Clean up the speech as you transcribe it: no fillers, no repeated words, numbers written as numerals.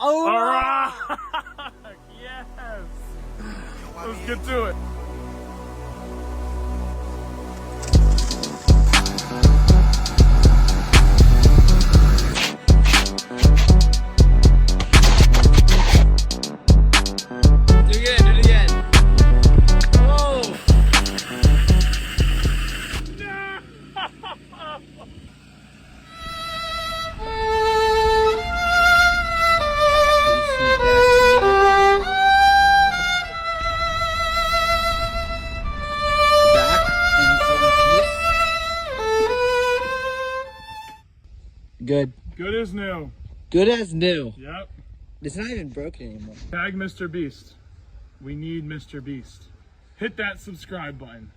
Oh! All right. Yes. Let's get to it. Do it again. Oh! Good. Good as new. Good as new. Yep. It's not even broken anymore. Tag Mr. Beast. We need Mr. Beast. Hit that subscribe button.